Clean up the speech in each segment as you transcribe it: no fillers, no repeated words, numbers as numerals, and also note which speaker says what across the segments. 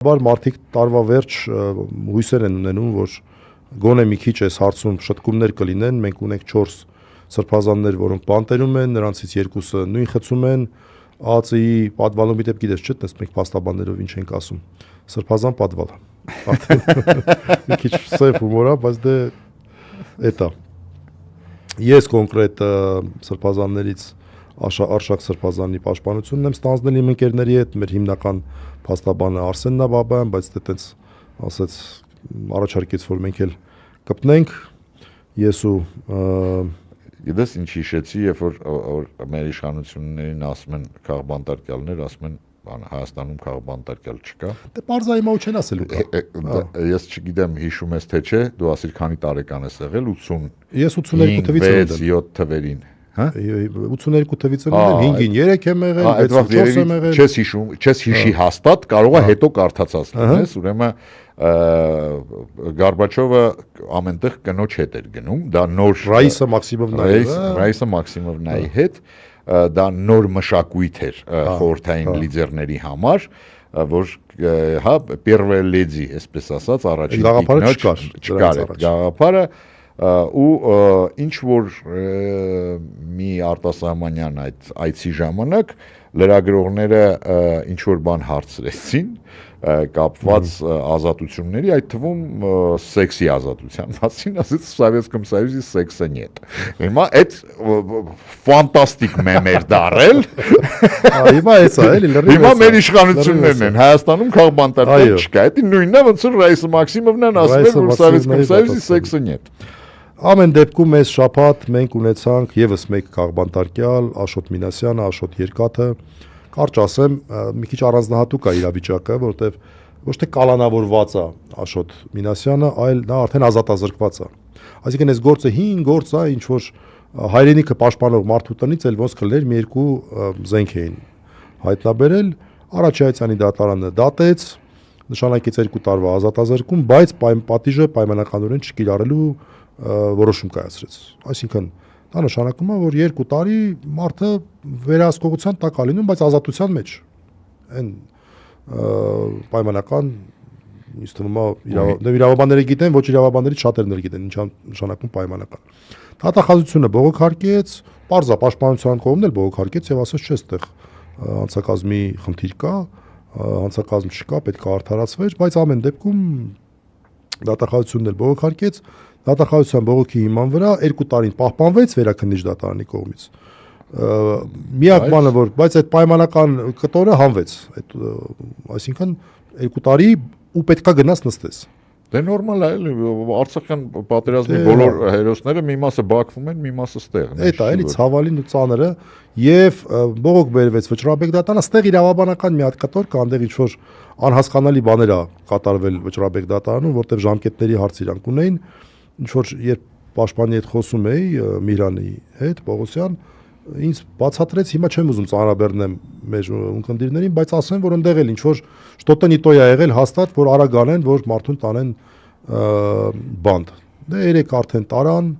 Speaker 1: Բար մարդիկ տարվա վերջ հույսեր են ունենում, որ գոնե մի քիչ այս հարցում շտկումներ կլինեն, մենք ունենք 4 սրբազաններ, որոնք բանտերում են, նրանցից 2-ը նույն խցում են, ԱԱՑ-ի պատվալում դեպ գիտես չէ, տես մենք փաստաբաններով ինչ ենք ասում, սրբազան պատվալ, մի քիչ սև հումոր է, բայց դե էտա, ես կոնկրետ սրբազաններից Արշակ սրբազանի պաշտպանությունն եմ ստանձնել իմ ընկերների հետ, մեր հիմնական փաստաբանը Արսենն է Բաբայան, բայց դե տենց ասեց առաջարկեց, որ մենք էլ կպնենք, ես ու
Speaker 2: գիտես ինչ հիշեցի, երբ որ մեր իշխանություններին ասում են քաղբանտարկյալներ, ասում են Հայաստանում քաղբանտարկյալ չկա։
Speaker 1: Դե պարզա հիմա ու չեն ասելու կա։
Speaker 2: Ես չգիտեմ հիշում ես թե չէ, դու ասիր քանի տարեկան ես եղել 80։
Speaker 1: Ես 82 թվից եմ
Speaker 2: 7 թվերին։
Speaker 1: 82 թվից եմ եղել, 5-ին 3 եմ եղել, 6-ին 4 եմ եղել։
Speaker 2: Չես հիշում, չես հիշի հաստատ, կարող է հետո կարդացած լինես, ուրեմն Գորբաչովը ամենտեղ կնոջ հետ էր գնում, դա նոր Ռաիսա Մաքսիմովնայի հետ, դա նոր մշակույթ էր խորհրդային լիդերների համար, որ հա первая леди, այսպես ասած, առաջին
Speaker 1: գաղափարը
Speaker 2: չկար այդ գաղափարը ու ինչ որ մի արտասահմանյան այդ այցի ժամանակ լրագրողները ինչ որ բան հարցրեցին կապված ազատությունների, այդ թվում սեքսի ազատության մասին, ասեց в Советском Союзе секса нет։ Հիմա այդ ֆանտաստիկ մեմ էր դարել։
Speaker 1: Հիմա էսա էլի լրիվ։
Speaker 2: Հիմա մեր իշխանություններն են Հայաստանում քաղբանտարկել չկա։ Դա նույնն է ոնց որ Ռաիսա Մաքսիմովնան ասել էր որ в Советском Союзе секса нет։
Speaker 1: Ամեն դեպքում այս շաբաթ մենք ունեցանք եւս մեկ քաղբանտարկյալ Աշոտ Մինասյանը, Աշոտ Երկաթը, կարճ ասեմ, մի քիչ առանձնահատուկ է իրավիճակը, որտեղ ոչ թե կալանավորված է Աշոտ Մինասյանը, այլ նա արդեն ազատազրկված է։ Այսինքն այս գործը հին գործ է, ինչ որ հայրենիքը պաշտպանող մարդու տնից էլ ոնց կլներ մի երկու զենք էին հայտնաբերել, Արաչյանի դատարանը դատեց, նշանակեց 2 տարվա ազատազրկում, բայց պատիժը պայմանականորեն չկիրառելու որոշում կայացրեց։ Այսինքն դա նշանակում է, որ 2 տարի մարդը վերահսկողության տակ է լինում, բայց ազատության մեջ։ Այն պայմանական ինձ թվում է իրավաբանները գիտեն, ոչ իրավաբաններից շատերն էլ գիտեն, ինչ նշանակում պայմանական։ Դատախազությունը բողոքարկեց, պարզա պաշտպանության կողմն էլ բողոքարկեց եւ ասաց չէ, այդտեղ հանցակազմի խնդիր կա, հանցակազմ չկա, պետք է արդարացվեր, բայց ամեն դեպքում դատախազությունն էլ բողոքարկեց, դատախազության բողոքի հիման վրա 2 տարին պահպանվեց վերաքննիչ դատարանի կողմից։ Միակ բանը որ, բայց այդ պայմանական կտորը հանվեց, այսինքն 2 տարի ու պետքա գնաս նստես։
Speaker 2: Դե նորմալ է, էլի Արցախյան պատերազմի բոլոր հերոսները մի մասը Բաքվում են, մի մասը ստեղ են։
Speaker 1: Էդ է, էլի ցավալին ու ծանրը եւ բողոք բերվեց Վճռաբեկ դատարանը, ստեղ իրավաբանական մի հատ կտոր կա, այնտեղ ինչ որ անհասկանալի բաներ է կատարվել Վճռաբեկ դատարանում, որտեղ ժամկետների հարց իրանք ունեին, ինչ որ երբ պաշտպանի հետ խոսում էի Միրանի հետ, Պողոսյան, ինձ բացատրեց, հիմա չեմ ուզում ծանրաբեռնեմ մեր ունկնդիրներին, բայց ասեմ, որ այնտեղ էլ ինչ որ что-то не то է եղել հաստատ, որ արագ անեն, որ մարդուն տանեն բանդ։ Դե 3 արդեն տարան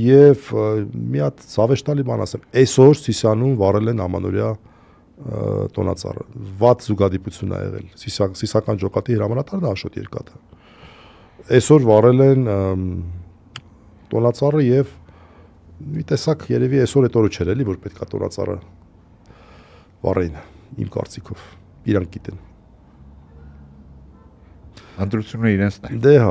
Speaker 1: եւ մի հատ ցավեշտալի բան ասեմ, այսօր Սիսիանում վառել են ամանորյա տոնածառը, վատ զուգադիպություն է եղել, Սիսական ջոկատի հրամանատարն Աշոտ Երկաթը։ Այսօր վառել են տոնածառը եւ մի տեսակ երևի այսօր այդ օրը չէր էլի որ պետքա տոնածառը վառեին իմ կարծիքով իրանք գիտեն
Speaker 2: ընտրությունը իրենցն է
Speaker 1: դե հա